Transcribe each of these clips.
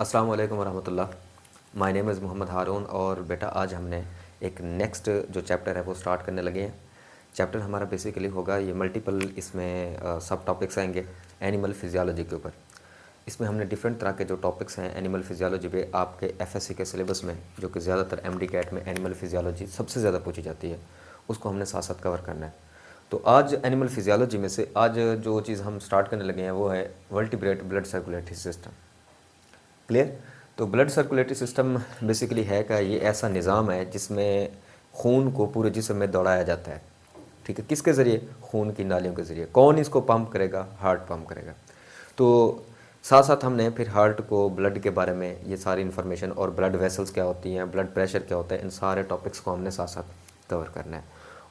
अस्सलाम वालेकुम वरहमतुल्लाह। My name is Mohammad हारून और बेटा आज हमने एक नेक्स्ट जो चैप्टर है वो स्टार्ट करने लगे हैं। चैप्टर हमारा बेसिकली होगा ये मल्टीपल इसमें सब टॉपिक्स आएंगे एनिमल फिजियोलॉजी के ऊपर। इसमें हमने डिफरेंट तरह के जो टॉपिक्स हैं एनिमल फिजियोलॉजी पे आपके एफएससी के सिलेबस में जो कि ज़्यादातर एमडी कैट में एनिमल फिजियोलॉजी सबसे ज़्यादा पूछी जाती है उसको हमने साथ साथ कवर करना है। तो आज एनिमल फिजियोलॉजी में से आज जो चीज़ हम स्टार्ट करने लगे हैं वो है vertebrate blood circulatory system. Clear? तो ब्लड सर्कुलेटरी सिस्टम बेसिकली है का ये ऐसा निज़ाम है जिसमें खून को पूरे जिस्म में दौड़ाया जाता है। ठीक है, किसके ज़रिए? खून की नालियों के ज़रिए। कौन इसको पंप करेगा? हार्ट पंप करेगा। तो साथ साथ हमने फिर हार्ट को ब्लड के बारे में ये सारी इन्फॉर्मेशन और ब्लड वेसल्स क्या होती हैं, ब्लड प्रेशर क्या होता है, इन सारे टॉपिक्स को हमने साथ साथ कवर करना है।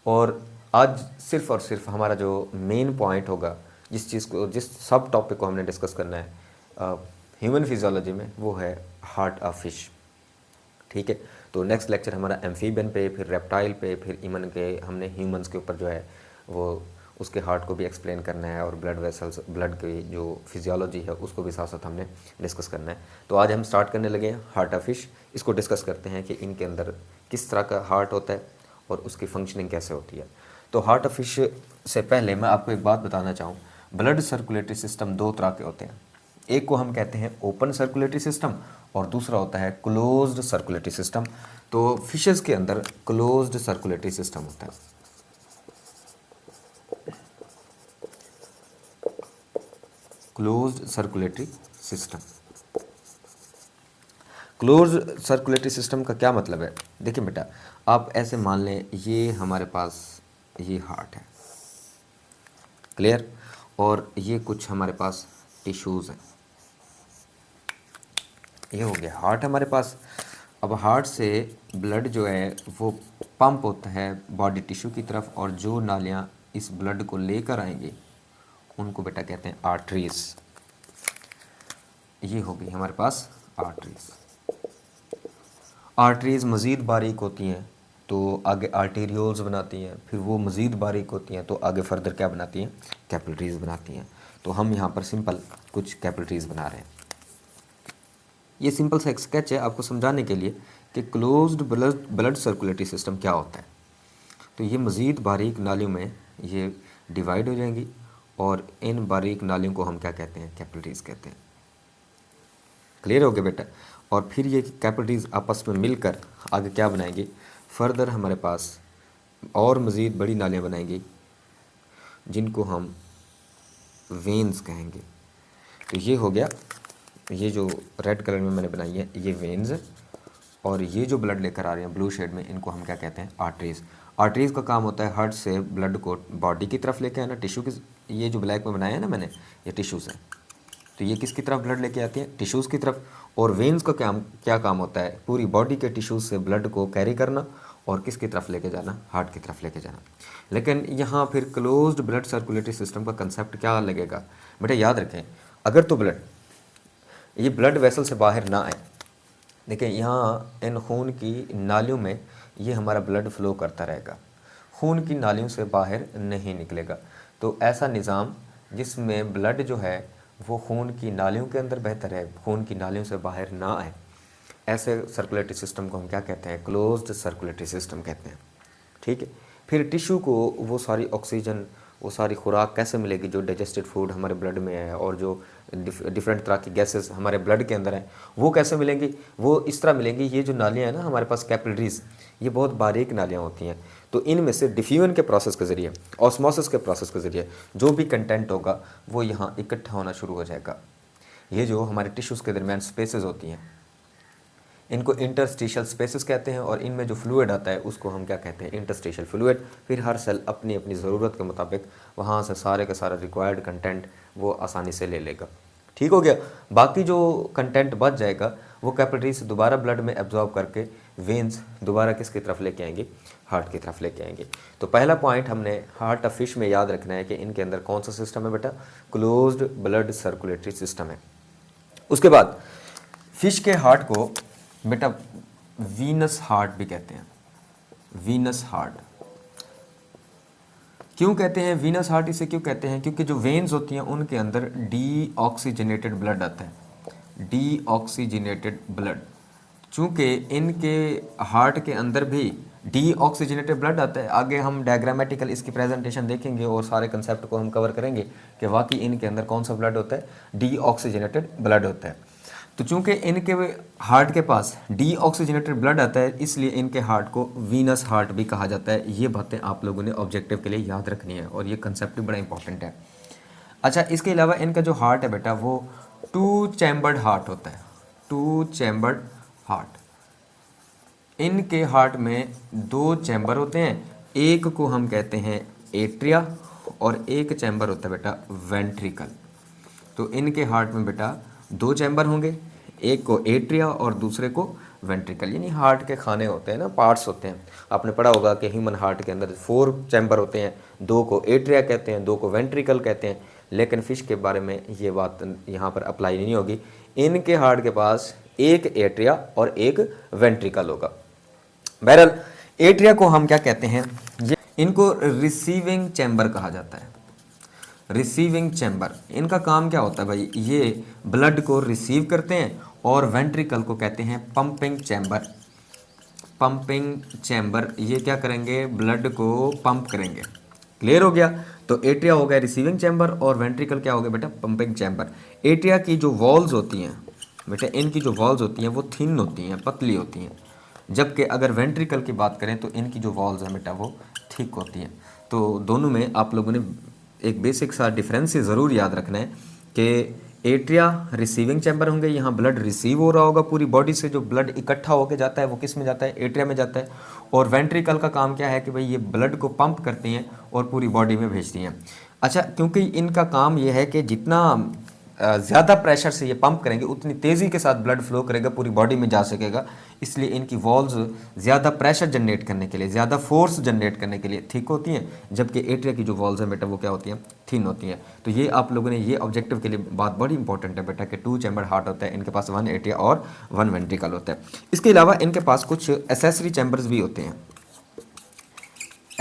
और आज सिर्फ़ और सिर्फ हमारा जो मेन पॉइंट होगा जिस चीज़ को जिस सब टॉपिक को हमने डिस्कस करना है ह्यूमन फिजियोलॉजी में वो है हार्ट ऑफ फिश। ठीक है, तो नेक्स्ट लेक्चर हमारा एम्फीबियन पे, फिर रेप्टाइल पे, फिर इमन के हमने ह्यूमंस के ऊपर जो है वो उसके हार्ट को भी एक्सप्लेन करना है और ब्लड वेसल्स ब्लड की जो फिजियोलॉजी है उसको भी साथ साथ हमने डिस्कस करना है। तो आज हम स्टार्ट करने लगे हैं हार्ट ऑफ फिश। इसको डिस्कस करते हैं कि इनके अंदर किस तरह का हार्ट होता है और उसकी फंक्शनिंग कैसे होती है। तो हार्ट ऑफ फिश से पहले मैं आपको एक बात बताना चाहूँ, ब्लड सर्कुलेटरी सिस्टम दो तरह के होते हैं। एक को हम कहते हैं ओपन सर्कुलेटरी सिस्टम और दूसरा होता है क्लोज्ड सर्कुलेटरी सिस्टम। तो फिशेस के अंदर क्लोज्ड सर्कुलेटरी सिस्टम होता है। Closed circulatory system. Closed circulatory system का क्या मतलब है? देखिए बेटा, आप ऐसे मान लें ये हमारे पास ये हार्ट है, क्लियर, और ये कुछ हमारे पास टिश्यूज़ हैं। ये हो गया हार्ट हमारे पास। अब हार्ट से ब्लड जो है वो पंप होता है बॉडी टिश्यू की तरफ और जो नालियाँ इस ब्लड को लेकर आएंगी उनको बेटा कहते हैं आर्टरीज। ये हो गई हमारे पास आर्टरीज। आर्टरीज मज़ीद बारीक होती हैं तो आगे आर्टेरियोल्स बनाती हैं, फिर वो मज़ीद बारीक होती हैं तो आगे फर्दर क्या बनाती हैं? कैपिलरीज बनाती हैं। तो हम यहाँ पर सिंपल कुछ कैपिलरीज बना रहे हैं। ये सिंपल सा एक स्केच है आपको समझाने के लिए कि क्लोज्ड ब्लड सर्कुलेटरी सिस्टम क्या होता है। तो ये मज़ीद बारीक नालियों में ये डिवाइड हो जाएंगी और इन बारीक नालियों को हम क्या कहते हैं? कैपिलरीज कहते हैं। क्लियर हो गया बेटा? और फिर ये कैपिलरीज आपस में मिलकर आगे क्या बनाएंगी? फर्दर हमारे पास और मज़ीद बड़ी नालियाँ बनाएंगी जिनको हम वेन्स कहेंगे। तो ये हो गया, ये जो रेड कलर में मैंने बनाई है ये वेन्स है और ये जो ब्लड लेकर आ रहे हैं ब्लू शेड में इनको हम क्या कहते हैं? आर्टरीज। आर्टरीज का काम होता है हार्ट से ब्लड को बॉडी की तरफ लेके आना, टिश्यू की। ये जो ब्लैक में बनाया है ना मैंने, ये टिश्यूज़ हैं। तो ये किसकी तरफ ब्लड लेके आती हैं? टिश्यूज़ की तरफ। और वेन्स का क्या काम होता है? पूरी बॉडी के टिश्यूज़ से ब्लड को कैरी करना और किसकी तरफ लेके जाना? हार्ट की तरफ लेके जाना। लेकिन यहाँ फिर क्लोज्ड ब्लड सर्कुलेटरी सिस्टम का कंसेप्ट क्या लगेगा बेटा? याद रखें, अगर तो ब्लड ये ब्लड वेसल से बाहर ना आए, देखिए यहाँ इन खून की नालियों में ये हमारा ब्लड फ्लो करता रहेगा, खून की नालियों से बाहर नहीं निकलेगा। तो ऐसा निज़ाम जिसमें ब्लड जो है वो खून की नालियों के अंदर बेहतर है, खून की नालियों से बाहर ना आए, ऐसे सर्कुलेटरी सिस्टम को हम क्या कहते हैं? क्लोज्ड सर्कुलेटरी सिस्टम कहते हैं। ठीक है, फिर टिश्यू को वो सारी ऑक्सीजन, वो सारी खुराक कैसे मिलेगी जो डाइजेस्टेड फूड हमारे ब्लड में है और जो डिफरेंट तरह की गैसेस हमारे ब्लड के अंदर हैं वो कैसे मिलेंगी? वो इस तरह मिलेंगी, ये जो नालियाँ हैं ना हमारे पास कैपिलरीज, ये बहुत बारीक नालियाँ होती हैं। तो इनमें से डिफ्यूजन के प्रोसेस के ज़रिए, ऑस्मोसिस के प्रोसेस के ज़रिए जो भी कंटेंट होगा वो यहाँ इकट्ठा होना शुरू हो जाएगा। ये जो हमारे टिश्यूज़ के दरमियान स्पेसेस होती हैं इनको इंटरस्टिशियल स्पेसेस कहते हैं और इनमें जो फ्लूइड आता है उसको हम क्या कहते हैं? Interstitial fluid. फिर हर सेल अपनी अपनी ज़रूरत के मुताबिक वहाँ से सारे का सारा रिक्वायर्ड कंटेंट वो आसानी से ले लेगा। ठीक हो गया? बाकी जो कंटेंट बच जाएगा वो कैपिलरी से दोबारा ब्लड में एब्जॉर्ब करके वेन्स दोबारा किसकी तरफ लेके आएंगे? हार्ट की तरफ लेके आएंगे। तो पहला पॉइंट हमने हार्ट ऑफ फिश में याद रखना है कि इनके अंदर कौन सा सिस्टम है बेटा? क्लोज्ड ब्लड सर्कुलेटरी सिस्टम है। उसके बाद फिश के हार्ट को बेटा वीनस हार्ट भी कहते हैं। वीनस हार्ट क्यों कहते हैं वीनस हार्ट? इसे क्यों कहते हैं? क्योंकि जो वेन्स होती हैं उनके अंदर डीऑक्सीजनेटेड ब्लड आता है। Deoxygenated blood. चूँकि इनके हार्ट के अंदर भी डीऑक्सीजनेटेड ब्लड आता है, आगे हम डायग्रामेटिकल इसकी प्रेजेंटेशन देखेंगे और सारे कंसेप्ट को हम कवर करेंगे कि वाकई इनके अंदर कौन सा ब्लड होता है, डीऑक्सीजनेटेड ब्लड होता है। तो चूँकि इनके हार्ट के पास डीऑक्सीजनेटेड ब्लड आता है, इसलिए इनके हार्ट को वीनस हार्ट भी कहा जाता है। ये बातें आप लोगों ने ऑब्जेक्टिव के लिए याद रखनी है और ये कंसेप्ट भी बड़ा इंपॉर्टेंट है। अच्छा, इसके अलावा इनका जो हार्ट है बेटा वो 2 चैम्बर्ड हार्ट होता है, 2 चैम्बर्ड हार्ट। इनके हार्ट में 2 चैम्बर होते हैं, एक को हम कहते हैं एट्रिया और एक चैम्बर होता है बेटा वेंट्रिकल। तो इनके हार्ट में बेटा 2 चैम्बर होंगे, एक को एट्रिया और दूसरे को वेंट्रिकल। यानी हार्ट के खाने होते हैं ना, पार्ट्स होते हैं। आपने पढ़ा होगा कि ह्यूमन हार्ट के अंदर 4 चैम्बर होते हैं, 2 को एट्रिया कहते हैं, 2 को वेंट्रिकल कहते हैं। लेकिन फिश के बारे में ये बात यहाँ पर अप्लाई नहीं होगी। इनके हार्ट के पास एक एट्रिया और एक वेंट्रिकल होगा। बहरहाल एट्रिया को हम क्या कहते हैं, ये इनको रिसीविंग चैम्बर कहा जाता है। रिसीविंग चैम्बर, इनका काम क्या होता है भाई, ये ब्लड को रिसीव करते हैं। और वेंट्रिकल को कहते हैं पंपिंग चैम्बर। पंपिंग चैम्बर, ये क्या करेंगे, ब्लड को पंप करेंगे। क्लियर हो गया। तो एट्रिया हो गया रिसीविंग चैम्बर और वेंट्रिकल क्या हो गया बेटा, पंपिंग चैम्बर। एट्रिया की जो वॉल्स होती हैं बेटा, इनकी जो वॉल्स होती हैं वो थिन होती हैं, पतली होती हैं। जबकि अगर वेंट्रिकल की बात करें तो इनकी जो वॉल्स हैं बेटा वो थिक होती हैं। तो दोनों में आप लोगों ने एक बेसिक सा डिफरेंस ज़रूर याद रखना है कि एट्रिया रिसीविंग चैम्बर होंगे, यहाँ ब्लड रिसीव हो रहा होगा, पूरी बॉडी से जो ब्लड इकट्ठा होकर जाता है वो किस में जाता है, एट्रिया में जाता है। और वेंट्रिकल का काम क्या है कि भाई ये ब्लड को पंप करती हैं और पूरी बॉडी में भेजती हैं। अच्छा, क्योंकि इनका काम ये है कि जितना ज़्यादा प्रेशर से ये पंप करेंगे उतनी तेज़ी के साथ ब्लड फ्लो करेगा, पूरी बॉडी में जा सकेगा। इसलिए इनकी वॉल्स ज़्यादा प्रेशर जनरेट करने के लिए, ज़्यादा फोर्स जनरेट करने के लिए थिक होती हैं, जबकि एट्रिया की जो वॉल्स हैं बेटा वो क्या होती हैं, थिन होती हैं। तो ये आप लोगों ने ये ऑब्जेक्टिव के लिए बात बड़ी इंपॉर्टेंट है बेटा कि 2 चैम्बर हार्ट होता है, इनके पास 1 एट्रिया और 1 वेंट्रिकल होता है। इसके अलावा इनके पास कुछ एसेसरी चैम्बर्स भी होते हैं।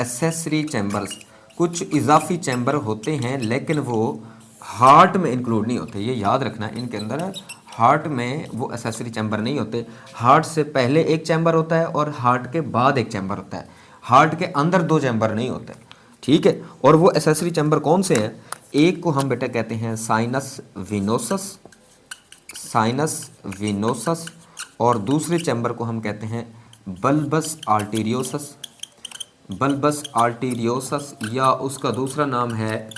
एसेसरी चैम्बर्स, कुछ इजाफी चैम्बर होते हैं, लेकिन वो हार्ट में इंक्लूड नहीं होते। ये याद रखना, इनके अंदर हार्ट में वो एसेसरी चैम्बर नहीं होते। हार्ट से पहले एक चैम्बर होता है और हार्ट के बाद एक चैम्बर होता है। हार्ट के अंदर 2 चैम्बर नहीं होते, ठीक है। और वो एसेसरी चैम्बर कौन से हैं, एक को हम बेटा कहते हैं साइनस विनोसस, साइनस विनोसस, और दूसरे चैम्बर को हम कहते हैं बल्बस आर्टीरियोसस, बल्बस आर्टीरियोसस, या उसका दूसरा नाम है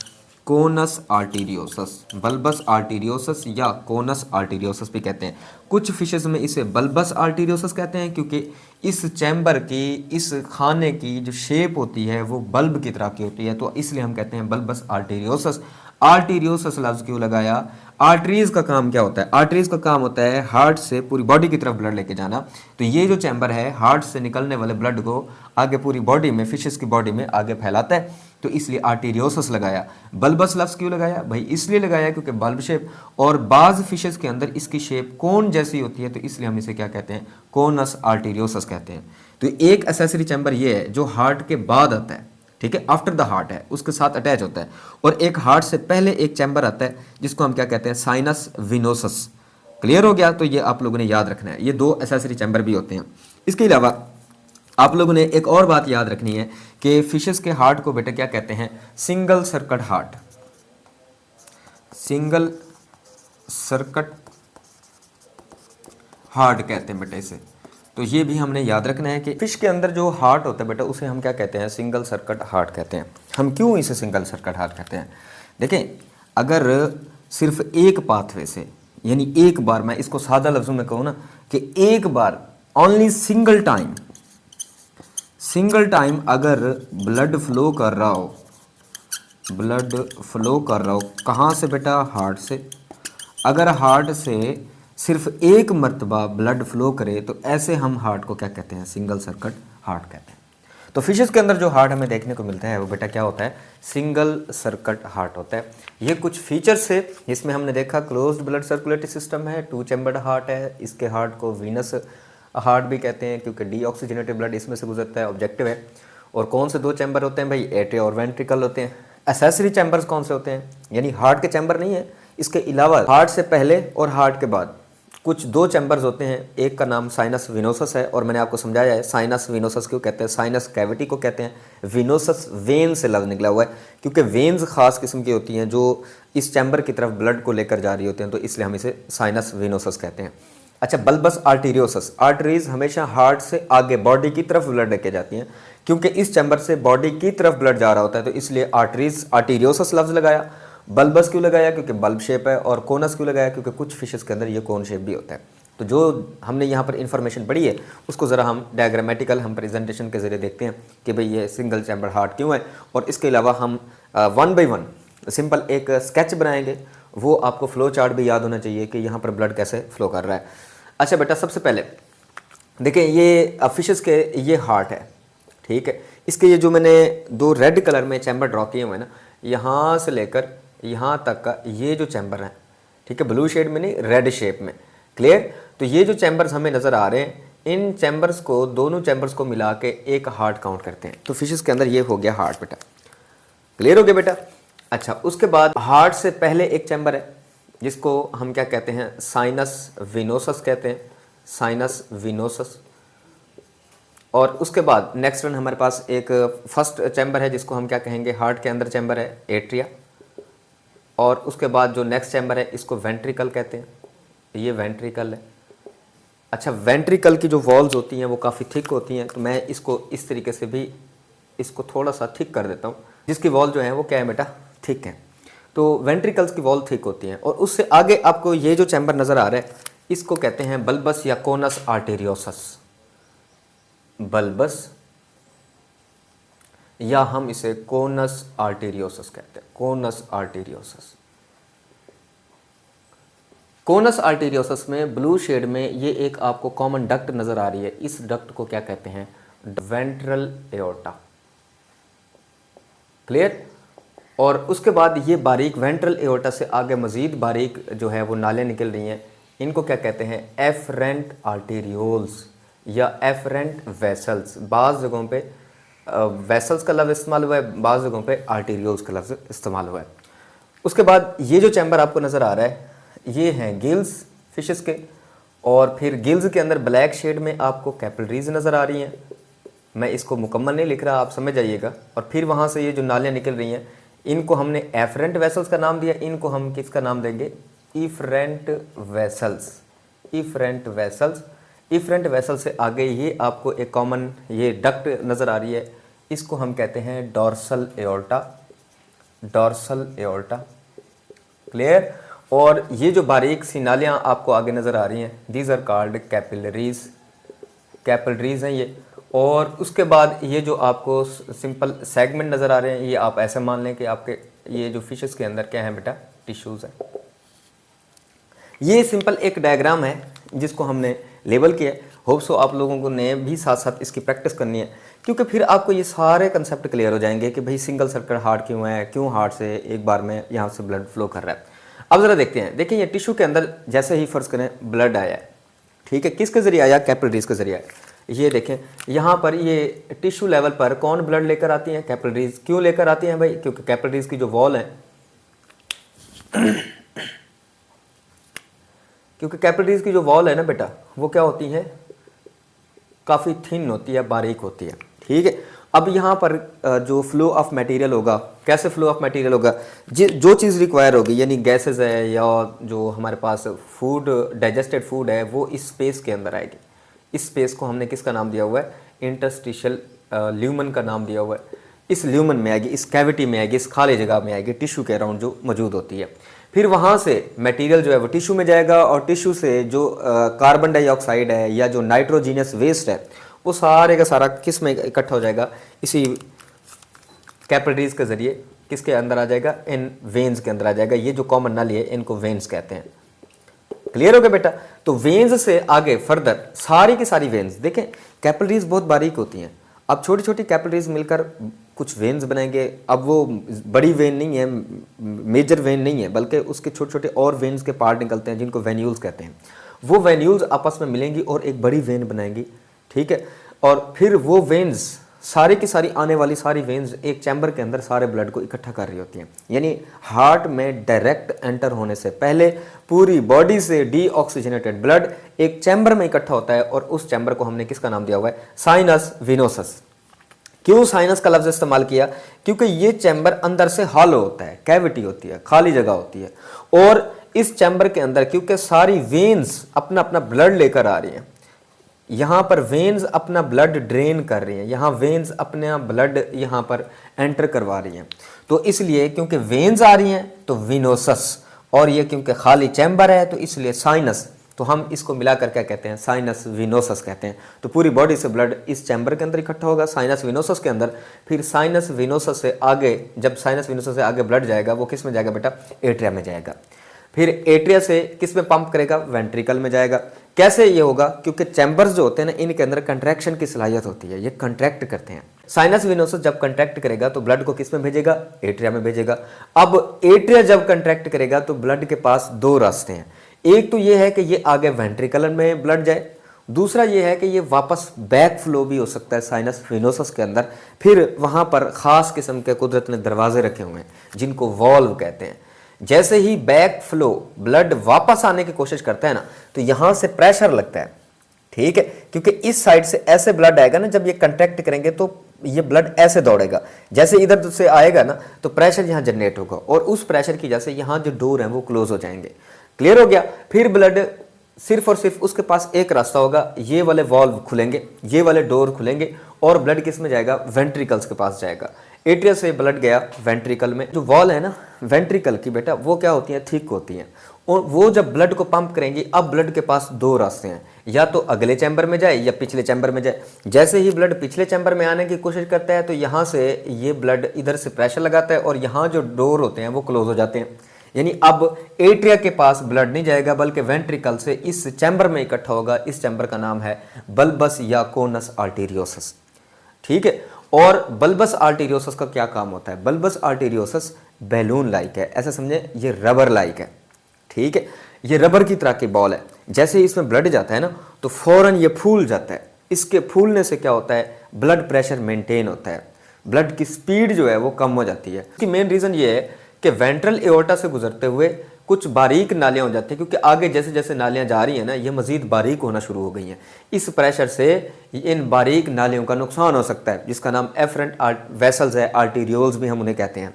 कोनस आर्टीरियोसस। बल्बस आर्टीरियोसस या कोनस आर्टीरियोसस भी कहते हैं। कुछ फिशेस में इसे बल्बस आर्टीरियोसस कहते हैं क्योंकि इस चैम्बर की, इस खाने की जो शेप होती है वो बल्ब की तरह की होती है, तो इसलिए हम कहते हैं बल्बस आर्टीरियोसस। आर्टीरियोसस लफ्ज़ क्यों लगाया, आर्टरीज का काम क्या होता है, आर्टरीज का काम होता है हार्ट से पूरी बॉडी की तरफ ब्लड लेके जाना। तो ये जो चैम्बर है हार्ट से निकलने वाले ब्लड को आगे पूरी बॉडी में, फिशेस की बॉडी में आगे फैलाता है, तो इसलिए आर्टीरियोसस लगाया। बल्बस लफ्ज़ क्यों लगाया भाई, इसलिए लगाया क्योंकि बल्ब शेप, और बाज़ फिशेस के अंदर इसकी शेप कोन जैसी होती है, तो इसलिए हम इसे क्या कहते हैं, कोनस आर्टीरियोसस कहते हैं। तो एक एसेसरी चैम्बर ये है जो हार्ट के बाद आता है, ठीक है, आफ्टर द हार्ट है, उसके साथ अटैच होता है। और एक हार्ट से पहले एक चैम्बर आता है जिसको हम क्या कहते हैं, साइनस विनोसस। क्लियर हो गया। तो ये आप लोगों ने याद रखना है, ये 2 एसेसरी चैम्बर भी होते हैं। इसके अलावा आप लोगों ने एक और बात याद रखनी है कि फिशेस के हार्ट को बेटा क्या कहते हैं, single circuit heart, single circuit heart कहते हैं बेटा इसे। तो ये भी हमने याद रखना है कि फिश के अंदर जो हार्ट होता है बेटा उसे हम क्या कहते हैं, सिंगल सर्किट हार्ट कहते हैं। हम क्यों इसे सिंगल सर्किट हार्ट कहते हैं, देखें, अगर सिर्फ एक पाथवे से, यानी एक बार, मैं इसको सादा लफ्ज़ों में कहूँ ना कि एक बार, only single time, single time अगर ब्लड फ्लो कर रहा हो, ब्लड फ्लो कर रहा हो कहाँ से बेटा, हार्ट से। अगर हार्ट से सिर्फ एक मर्तबा ब्लड फ्लो करे तो ऐसे हम हार्ट को क्या कहते हैं, सिंगल सर्किट हार्ट कहते हैं। तो फिशेस के अंदर जो हार्ट हमें देखने को मिलता है वो बेटा क्या होता है, सिंगल सर्किट हार्ट होता है। ये कुछ फीचर्स है जिसमें हमने देखा क्लोज्ड ब्लड सर्कुलेटरी सिस्टम है, 2 चैम्बर्ड हार्ट है, इसके हार्ट को वीनस हार्ट भी कहते हैं क्योंकि डीऑक्सीजनेटेड ब्लड इसमें से गुजरता है, ऑब्जेक्टिव है। और कौन से 2 चैम्बर होते हैं भाई, एट्रिया और वेंट्रिकल होते हैं। एसेसरी चैम्बर्स कौन से होते हैं, यानी हार्ट के चैम्बर नहीं है, इसके अलावा हार्ट से पहले और हार्ट के बाद कुछ दो चैम्बर्स होते हैं, एक का नाम साइनस विनोसस है, और मैंने आपको समझाया है साइनस विनोसस क्यों कहते हैं, साइनस कैविटी को कहते हैं, विनोसस वेन से लफ्ज़ निकला हुआ है, क्योंकि वेन्स खास किस्म की होती हैं जो इस चैम्बर की तरफ ब्लड को लेकर जा रही होती हैं, तो इसलिए हम इसे साइनस विनोसस कहते हैं। अच्छा, बल्बस आर्टीरियोसस, आर्टरीज हमेशा हार्ट से आगे बॉडी की तरफ ब्लड लेके जाती हैं, क्योंकि इस चैम्बर से बॉडी की तरफ ब्लड जा रहा होता है, तो इसलिए आर्टरीज आर्टीरियोसस लफ्ज़ लगाया। बल्बस क्यों लगाया, क्योंकि बल्ब शेप है, और कोनस क्यों लगाया, क्योंकि कुछ फिशेस के अंदर ये कोन शेप भी होता है। तो जो हमने यहाँ पर इन्फॉर्मेशन पढ़ी है उसको ज़रा हम डायग्रामेटिकल हम प्रेजेंटेशन के ज़रिए देखते हैं कि भाई ये सिंगल चैम्बर हार्ट क्यों है, और इसके अलावा हम 1 बाय 1 सिंपल एक स्केच बनाएंगे। वो आपको फ्लो चार्ट भी याद होना चाहिए कि यहाँ पर ब्लड कैसे फ्लो कर रहा है। अच्छा बेटा, सबसे पहले देखें ये फिशेस के ये हार्ट है, ठीक है। इसके ये जो मैंने 2 रेड कलर में चैम्बर ड्रॉ किए हुए हैं ना, यहाँ से लेकर यहाँ तक का ये जो चैम्बर है, ठीक है, ब्लू शेड में नहीं, रेड शेप में, क्लियर। तो ये जो चैम्बर्स हमें नज़र आ रहे हैं, इन चैम्बर्स को, दोनों चैम्बर्स को मिला के एक हार्ट काउंट करते हैं। तो फिशेस के अंदर ये हो गया हार्ट बेटा, क्लियर हो गया बेटा। अच्छा, उसके बाद हार्ट से पहले एक चैम्बर है जिसको हम क्या कहते हैं, साइनस विनोसस कहते हैं, साइनस विनोसस। और उसके बाद नेक्स्ट वन हमारे पास एक फर्स्ट चैम्बर है जिसको हम क्या कहेंगे, हार्ट के अंदर चैम्बर है, एट्रिया। और उसके बाद जो नेक्स्ट चैम्बर है इसको वेंट्रिकल कहते हैं, ये वेंट्रिकल है। अच्छा, वेंट्रिकल की जो वॉल्स होती हैं वो काफ़ी थिक होती हैं, तो मैं इसको इस तरीके से भी इसको थोड़ा सा थिक कर देता हूँ, जिसकी वॉल जो है वो क्या है बेटा, थिक है। तो वेंट्रिकल्स की वॉल थिक होती हैं। और उससे आगे आपको ये जो चैम्बर नज़र आ रहा है इसको कहते हैं बल्बस या कोनस आर्टेरियोसस, बल्बस या हम इसे कोनस आर्टेरियोसस कहते हैं, कोनस आर्टेरियोसस। कोनस आर्टेरियोसस में ब्लू शेड में ये एक आपको कॉमन डक्ट नजर आ रही है, इस डक्ट को क्या कहते हैं, वेंट्रल एओर्टा, क्लियर। और उसके बाद ये बारीक वेंट्रल एओर्टा से आगे मजीद बारीक जो है वो नालें निकल रही हैं, इनको क्या कहते हैं, एफरेंट आर्टेरियोल्स या एफरेंट वेसल्स। बाज़ जगहों पे वेसल्स का लफ्ज़ इस्तेमाल हुआ है, बाज़ जगहों पे आर्टेरियोल्स का लफ्ज़ इस्तेमाल हुआ है। उसके बाद ये जो चैम्बर आपको नज़र आ रहा है ये हैं गिल्स फिशेस के, और फिर गिल्स के अंदर ब्लैक शेड में आपको कैपिलरीज नज़र आ रही हैं। मैं इसको मुकम्मल नहीं लिख रहा, आप समझ जाइएगा। और फिर वहाँ से ये जो नालियाँ निकल रही हैं इनको हमने एफरेंट वेसल्स का नाम दिया, इनको हम किसका नाम देंगे, efferent vessels, efferent vessels. Efferent vessel से आगे ये आपको एक कॉमन ये डक्ट नज़र आ रही है, इसको हम कहते हैं dorsal aorta, dorsal aorta, clear. और ये जो बारीक सी नालियाँ आपको आगे नज़र आ रही हैं, these are called capillaries, capillaries हैं ये। और उसके बाद ये जो आपको सिंपल सेगमेंट नज़र आ रहे हैं, ये आप ऐसे मान लें कि आपके ये जो फिशेस के अंदर क्या है बेटा, टिश्यूज़ हैं। ये सिंपल एक डायग्राम है जिसको हमने लेबल किया। होप सो आप लोगों को ने भी साथ साथ इसकी प्रैक्टिस करनी है, क्योंकि फिर आपको ये सारे कंसेप्ट क्लियर हो जाएंगे कि भाई सिंगल सर्किट हार्ट क्यों है, क्यों हार्ट से एक बार में यहाँ से ब्लड फ्लो कर रहा है। अब ज़रा देखते हैं, देखिए ये टिश्यू के अंदर जैसे ही फ़र्ज़ करें ब्लड आया है, ठीक है, किसके ज़रिए आया, कैपिलरीज के ज़रिए आया। ये देखें यहाँ पर ये टिश्यू लेवल पर कौन ब्लड लेकर आती हैं, कैपिलरीज। क्यों लेकर आती हैं भाई, क्योंकि कैपिलरीज की जो वॉल है क्योंकि कैपिलरीज की जो वॉल है ना बेटा वो क्या होती है, काफ़ी थिन होती है, बारीक होती है, ठीक है। अब यहाँ पर जो फ्लो ऑफ मटेरियल होगा, कैसे फ्लो ऑफ मटेरियल होगा, जो चीज़ रिक्वायर होगी यानी गैसेस है या जो हमारे पास फूड डाइजेस्टेड फूड है वो इस स्पेस के अंदर आएगी। इस स्पेस को हमने किसका नाम दिया हुआ है, इंटरस्टिशियल ल्यूमन का नाम दिया हुआ है। इस ल्यूमन में आएगी, इस कैविटी में आएगी, इस खाली जगह में आएगी, टिश्यू के अराउंड जो मौजूद होती है। फिर वहाँ से मटेरियल जो है वो टिश्यू में जाएगा, और टिश्यू से जो कार्बन डाइऑक्साइड है या जो नाइट्रोजीनियस वेस्ट है वो सारे का सारा किस में इकट्ठा हो जाएगा, इसी कैपिलरीज के ज़रिए किसके अंदर आ जाएगा, इन वेन्स के अंदर आ जाएगा। ये जो कॉमन नाली है इनको वेन्स कहते हैं, क्लियर हो गया बेटा। तो वेन्स से आगे फर्दर सारी की सारी वेन्स, देखें कैपिलरीज बहुत बारीक होती हैं, अब छोटी छोटी कैपिलरीज मिलकर कुछ वेन्स बनाएंगे। अब वो बड़ी वेन नहीं है, मेजर वेन नहीं है, बल्कि उसके छोटे छोटे और वेन्स के पार्ट निकलते हैं जिनको वेन्यूल्स कहते हैं। वो वेन्यूल्स आपस में मिलेंगी और एक बड़ी वेन बनाएंगी, ठीक है। और फिर वो वेन्स सारी की सारी आने वाली सारी वेन्स एक चैम्बर के अंदर सारे ब्लड को इकट्ठा कर रही होती हैं। यानी हार्ट में डायरेक्ट एंटर होने से पहले पूरी बॉडी से डीऑक्सीजनेटेड ब्लड एक चैम्बर में इकट्ठा होता है और उस चैम्बर को हमने किसका नाम दिया हुआ है? Sinus venosus. क्यों साइनस का लफ्ज इस्तेमाल किया? क्योंकि ये चैम्बर अंदर से हॉलो होता है, कैविटी होती है, खाली जगह होती है, और इस चैम्बर के अंदर क्योंकि सारी वेन्स अपना अपना ब्लड लेकर आ रही हैं, यहाँ पर वेन्स अपना ब्लड ड्रेन कर रही हैं, यहाँ वेन्स अपना ब्लड यहाँ पर एंटर करवा रही हैं, तो इसलिए क्योंकि वेन्स आ रही हैं तो विनोसस, और ये क्योंकि खाली चैम्बर है तो इसलिए साइनस, तो हम इसको मिलाकर क्या कहते हैं? साइनस विनोसस कहते हैं। तो पूरी बॉडी से ब्लड इस चैम्बर के अंदर इकट्ठा होगा साइनस विनोसस के अंदर, फिर साइनस विनोसस से आगे, जब साइनस विनोसस से आगे ब्लड जाएगा वो किस में जाएगा बेटा? एट्रिया में जाएगा। फिर एट्रिया से किस में पंप करेगा? वेंट्रिकल में जाएगा। कैसे ये होगा? क्योंकि चैम्बर्स जो होते हैं ना, इनके अंदर कंट्रैक्शन की सलाहियत होती है, ये कंट्रैक्ट करते हैं। साइनस विनोसस जब कंट्रैक्ट करेगा तो ब्लड को किस में भेजेगा? एट्रिया में भेजेगा। अब एट्रिया जब कंट्रैक्ट करेगा तो ब्लड के पास दो रास्ते हैं, एक तो ये है कि ये आगे वेंट्रिकल में ब्लड जाए, दूसरा ये है कि ये वापस बैक फ्लो भी हो सकता है साइनस विनोसस के अंदर। फिर वहाँ पर ख़ास किस्म के कुदरत ने दरवाजे रखे हुए हैं जिनको वॉल्व कहते हैं। जैसे ही बैक फ्लो ब्लड वापस आने की कोशिश करता है ना, तो यहाँ से प्रेशर लगता है, ठीक है, क्योंकि इस साइड से ऐसे ब्लड आएगा ना, जब ये कंट्रैक्ट करेंगे तो ये ब्लड ऐसे दौड़ेगा, जैसे इधर से आएगा ना तो प्रेशर यहाँ जनरेट होगा, और उस प्रेशर की वजह से यहाँ जो डोर हैं वो क्लोज हो जाएंगे। क्लियर हो गया? फिर ब्लड सिर्फ और सिर्फ उसके पास एक रास्ता होगा, ये वाले वॉल्व खुलेंगे, ये वाले डोर खुलेंगे, और ब्लड किस में जाएगा? वेंट्रिकल्स के पास जाएगा। एट्रिया से ब्लड गया वेंट्रिकल में। जो वॉल है ना वेंट्रिकल की बेटा, वो क्या होती है? थिक होती हैं, और वो जब ब्लड को पंप करेंगी, अब ब्लड के पास दो रास्ते हैं, या तो अगले चैम्बर में जाए या पिछले चैम्बर में जाए। जैसे ही ब्लड पिछले चैम्बर में आने की कोशिश करता है तो यहाँ से ये ब्लड इधर से प्रेशर लगाता है और यहाँ जो डोर होते हैं वो क्लोज हो जाते हैं। यानी अब एट्रिया के पास ब्लड नहीं जाएगा, बल्कि वेंट्रिकल से इस चैम्बर में इकट्ठा होगा। इस चैम्बर का नाम है बल्बस या कोनस आर्टेरियोसस, ठीक है। और बल्बस आर्टेरियोसस का क्या काम होता है? बल्बस आर्टेरियोसस बैलून लाइक है, ऐसा समझे, ये रबर लाइक है, ठीक है। ये रबर की तरह की बॉल है, जैसे ही इसमें ब्लड जाता है ना तो फौरन ये फूल जाता है। इसके फूलने से क्या होता है? ब्लड प्रेशर मेंटेन होता है, ब्लड की स्पीड जो है वो कम हो जाती है। इसकी मेन रीज़न ये है कि वेंट्रल एओर्टा से गुजरते हुए कुछ बारीक नालियाँ हो जाती हैं, क्योंकि आगे जैसे जैसे नालियाँ जा रही हैं ना, ये मज़ीद बारीक होना शुरू हो गई हैं। इस प्रेशर से इन बारीक नालियों का नुकसान हो सकता है, जिसका नाम एफरेंट वेसल्स है, आर्टीरियोल्स भी हम उन्हें कहते हैं,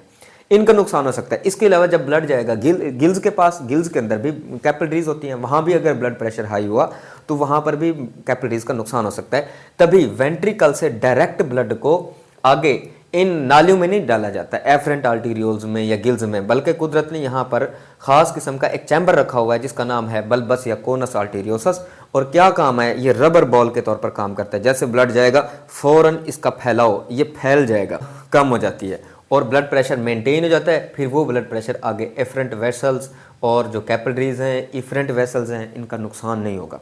इनका नुकसान हो सकता है। इसके अलावा जब ब्लड जाएगा गिल्स के पास, गिल्स के अंदर भी कैपिलरीज होती हैं, वहाँ भी अगर ब्लड प्रेशर हाई हुआ तो वहाँ पर भी कैपिलरीज का नुकसान हो सकता है। तभी वेंट्रिकल से डायरेक्ट ब्लड को आगे इन नालियों में नहीं डाला जाता एफरेंट आर्टीरियोल्स में या गिल्स में, बल्कि कुदरत ने यहाँ पर ख़ास किस्म का एक चैम्बर रखा हुआ है जिसका नाम है बल्बस या कोनस आर्टेरियोसस। और क्या काम है? ये रबर बॉल के तौर पर काम करता है। जैसे ब्लड जाएगा फौरन इसका फैलाव ये फैल जाएगा, कम हो जाती है और ब्लड प्रेशर मेंटेन हो जाता है। फिर वो ब्लड प्रेशर आगे एफरेंट वेसल्स और जो कैपिलरीज हैं, इफरेंट वेसल्स हैं, इनका नुकसान नहीं होगा।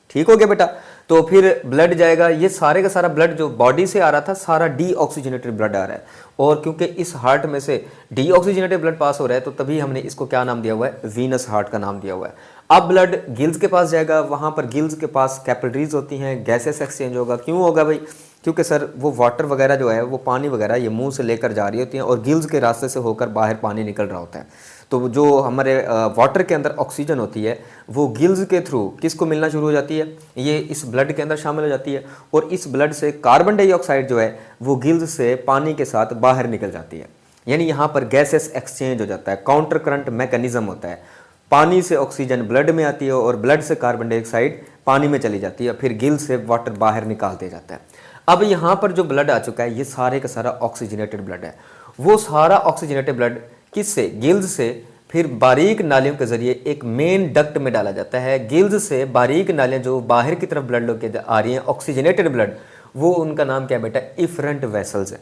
ठीक हो गया बेटा? तो फिर ब्लड जाएगा, ये सारे का सारा ब्लड जो बॉडी से आ रहा था सारा डीऑक्सीजनेटेड ब्लड आ रहा है, और क्योंकि इस हार्ट में से डीऑक्सीजनेटेड ब्लड पास हो रहा है तो तभी हमने इसको क्या नाम दिया हुआ है? वीनस हार्ट का नाम दिया हुआ है। अब ब्लड गिल्स के पास जाएगा, वहाँ पर गिल्स के पास कैपिलरीज होती हैं, गैसेस एक्सचेंज होगा। क्यों होगा भाई? क्योंकि सर वो वाटर वगैरह जो है वो पानी वगैरह ये मुंह से लेकर जा रही होती हैं और गिल्स के रास्ते से होकर बाहर पानी निकल रहा होता है। तो जो हमारे वाटर के अंदर ऑक्सीजन होती है वो गिल्स के थ्रू किसको मिलना शुरू हो जाती है? ये इस ब्लड के अंदर शामिल हो जाती है, और इस ब्लड से कार्बन डाइऑक्साइड जो है वो गिल्स से पानी के साथ बाहर निकल जाती है। यानी यहाँ पर गैसेस एक्सचेंज हो जाता है, काउंटर करंट मैकेनिज्म होता है। पानी से ऑक्सीजन ब्लड में आती है और ब्लड से कार्बन डाइऑक्साइड पानी में चली जाती है, फिर गिल्स से वाटर बाहर निकाल दिया जाता है। अब यहाँ पर जो ब्लड आ चुका है ये सारे का सारा ऑक्सीजनेटेड ब्लड है। वो सारा ऑक्सीजनेटेड ब्लड किससे? गिल्स से फिर बारीक नालियों के जरिए एक मेन डक्ट में डाला जाता है। गिल्स से बारीक नालियाँ जो बाहर की तरफ ब्लड लेके आ रही हैं ऑक्सीजनेटेड ब्लड, वो उनका नाम क्या है बेटा? इफरेंट वेसल्स है।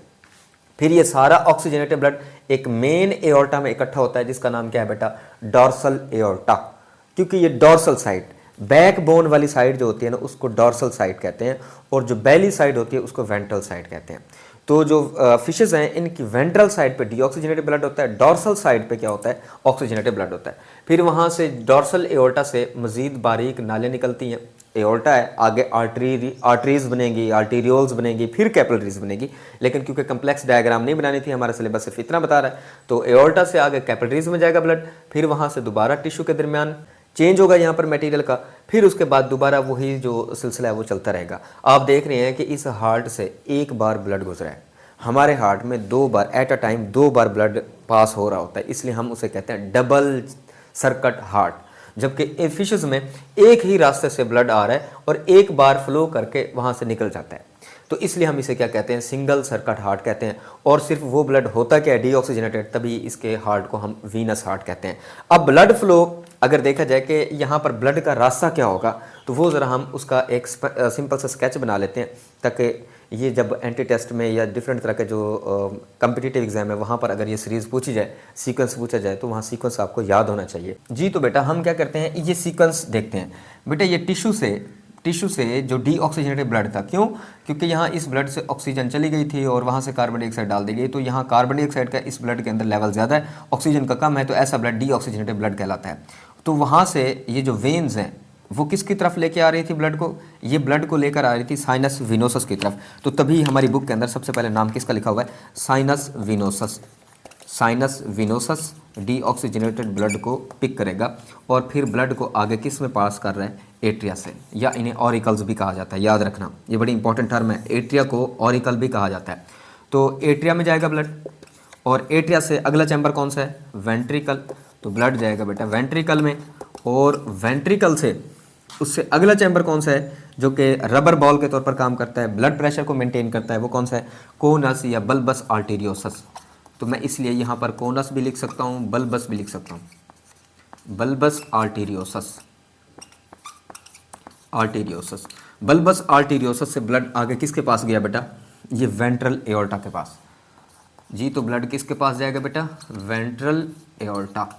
फिर ये सारा ऑक्सीजनेटेड ब्लड एक मेन एओर्टा में इकट्ठा होता है जिसका नाम क्या है बेटा? Dorsal aorta. क्योंकि ये डॉर्सल साइड, बैकबोन वाली साइड जो होती है ना उसको डॉर्सल साइड कहते हैं, और जो बेली साइड होती है उसको वेंट्रल साइड कहते हैं। तो जो फिशेस हैं इनकी वेंट्रल साइड पे डीऑक्सीजनेटेड ब्लड होता है, डॉर्सल साइड पे क्या होता है? ऑक्सीजनेटेड ब्लड होता है। फिर वहाँ से डॉर्सल एओर्टा से मज़ीद बारीक नालियाँ निकलती हैं, एओर्टा है, आगे आर्टरीज बनेंगी, आर्टीरियोल्स बनेंगी, फिर कैपिलरीज बनेगी। लेकिन क्योंकि कम्प्लेक्स डायग्राम नहीं बनानी थी, हमारा सिलेबस सिर्फ इतना बता रहा है, तो एओर्टा से आगे कैपिलरीज में जाएगा ब्लड, फिर वहाँ से दोबारा टिश्यू के दरमियान चेंज होगा यहाँ पर मटेरियल का, फिर उसके बाद दोबारा वही जो सिलसिला है वो चलता रहेगा। आप देख रहे हैं कि इस हार्ट से एक बार ब्लड गुजरा है, हमारे हार्ट में 2 बार एट अ टाइम 2 बार ब्लड पास हो रहा होता है, इसलिए हम उसे कहते हैं डबल सर्किट हार्ट। जबकि फिशेस में एक ही रास्ते से ब्लड आ रहा है और एक बार फ्लो करके वहाँ से निकल जाता है, तो इसलिए हम इसे क्या कहते हैं, सिंगल सर्किट हार्ट कहते हैं। और सिर्फ वो ब्लड होता क्या है, डीऑक्सीजनेटेड, तभी इसके हार्ट को हम वीनस हार्ट कहते हैं। अब ब्लड फ्लो अगर देखा जाए कि यहाँ पर ब्लड का रास्ता क्या होगा, तो वो ज़रा हम उसका एक सिंपल सा स्केच बना लेते हैं, ताकि ये जब एंटी टेस्ट में या डिफरेंट तरह के जो कम्पिटिटिव एग्जाम है वहाँ पर अगर ये सीरीज़ पूछी जाए, सीक्वेंस पूछा जाए, तो वहाँ सीक्वेंस आपको याद होना चाहिए। जी तो बेटा हम क्या करते हैं, ये सीक्वेंस देखते हैं। बेटा ये टिश्यू से जो डीऑक्सीजनेटेड ब्लड था, क्यों, क्योंकि यहाँ इस ब्लड से ऑक्सीजन चली गई थी और वहाँ से कार्बन डाइऑक्साइड डाल दी गई, तो यहाँ कार्बन डाइऑक्साइड का इस ब्लड के अंदर लेवल ज़्यादा है, ऑक्सीजन का कम है, तो ऐसा ब्लड डीऑक्सीजनेटेड ब्लड कहलाता है। तो वहाँ से ये जो वेन्स हैं वो किसकी तरफ लेके आ रही थी ब्लड को, ये ब्लड को लेकर आ रही थी साइनस विनोसस की तरफ। तो तभी हमारी बुक के अंदर सबसे पहले नाम किसका लिखा हुआ है, sinus venosus. Sinus venosus deoxygenated blood को पिक करेगा और फिर ब्लड को आगे किस में पास कर रहा है, एट्रिया से, या इन्हें ऑरिकल्स भी कहा जाता है, याद रखना ये बड़ी इंपॉर्टेंट टर्म है, एट्रिया को ऑरिकल भी कहा जाता है। तो एट्रिया में जाएगा ब्लड और एट्रिया से अगला चैम्बर कौन सा है, वेंट्रिकल, तो ब्लड जाएगा बेटा वेंट्रिकल में, और वेंट्रिकल से उससे अगला चैम्बर कौन सा है जो कि रबर बॉल के तौर पर काम करता है, ब्लड प्रेशर को मेंटेन करता है, वो कौन सा है, कोनस या बल्बस आर्टीरियोसस। तो मैं इसलिए यहाँ पर कोनस भी लिख सकता हूँ, बल्बस भी लिख सकता हूँ, बल्बस आर्टीरियोसस। आर्टीरियोसस, बल्बस आर्टीरियोसस से ब्लड आगे किसके पास गया बेटा, ये वेंट्रल एओर्टा के पास। जी तो ब्लड किसके पास जाएगा बेटा, वेंट्रल एओर्टा,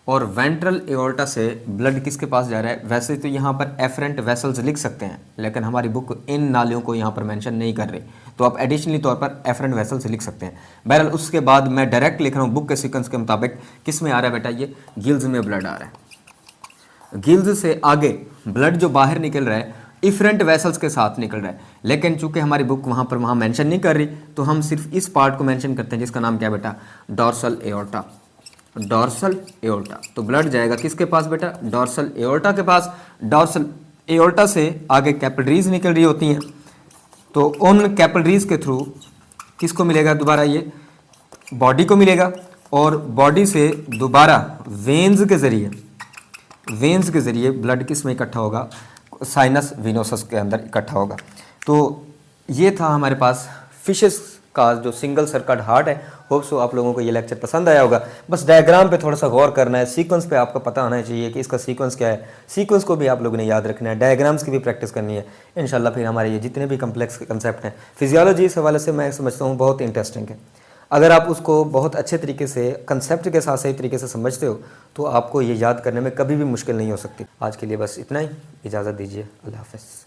और वेंट्रल एओर्टा से ब्लड किसके पास जा रहा है, वैसे तो यहाँ पर एफरेंट वेसल्स लिख सकते हैं, लेकिन हमारी बुक इन नालियों को यहाँ पर मेंशन नहीं कर रही, तो आप एडिशनली तौर पर एफरेंट वेसल्स लिख सकते हैं। बहरहाल उसके बाद मैं डायरेक्ट लिख रहा हूँ बुक के सीक्वेंस के मुताबिक, किस में आ रहा है बेटा, ये गिल्स में ब्लड आ रहा है। गिल्स से आगे ब्लड जो बाहर निकल रहा है इफरेंट वेसल्स के साथ निकल रहा है, लेकिन चूंकि हमारी बुक वहाँ मेंशन नहीं कर रही, तो हम सिर्फ इस पार्ट को मेंशन करते हैं जिसका नाम क्या है बेटा, डॉर्सल एओर्टा। डॉर्सल एओर्टा, तो ब्लड जाएगा किसके पास बेटा, डॉर्सल एओर्टा के पास। डॉर्सल एओर्टा से आगे कैपिलरीज निकल रही होती हैं, तो उन कैपिलरीज के थ्रू किसको मिलेगा दोबारा, ये बॉडी को मिलेगा, और बॉडी से दोबारा वेन्स के ज़रिए ब्लड किस में इकट्ठा होगा, साइनस विनोसस के अंदर इकट्ठा होगा। तो ये था हमारे पास फिशेस का जो सिंगल सर्किट हार्ट है। होप सो आप लोगों को ये लेक्चर पसंद आया होगा। बस डायग्राम पे थोड़ा सा गौर करना है, सीक्वेंस पे आपको पता होना चाहिए कि इसका सीक्वेंस क्या है, सीक्वेंस को भी आप लोगों ने याद रखना है, डायग्राम्स की भी प्रैक्टिस करनी है। इंशाल्लाह फिर हमारे ये जितने भी कम्प्लेक्स कंसेप्ट हैं, फिजियोलॉजी इस हवाले से मैं समझता हूँ बहुत इंटरेस्टिंग है। अगर आप उसको बहुत अच्छे तरीके से कंसेप्ट के साथ सही तरीके से समझते हो तो आपको ये याद करने में कभी भी मुश्किल नहीं हो सकती। आज के लिए बस इतना ही, इजाज़त दीजिए, अल्लाह हाफ़िज़।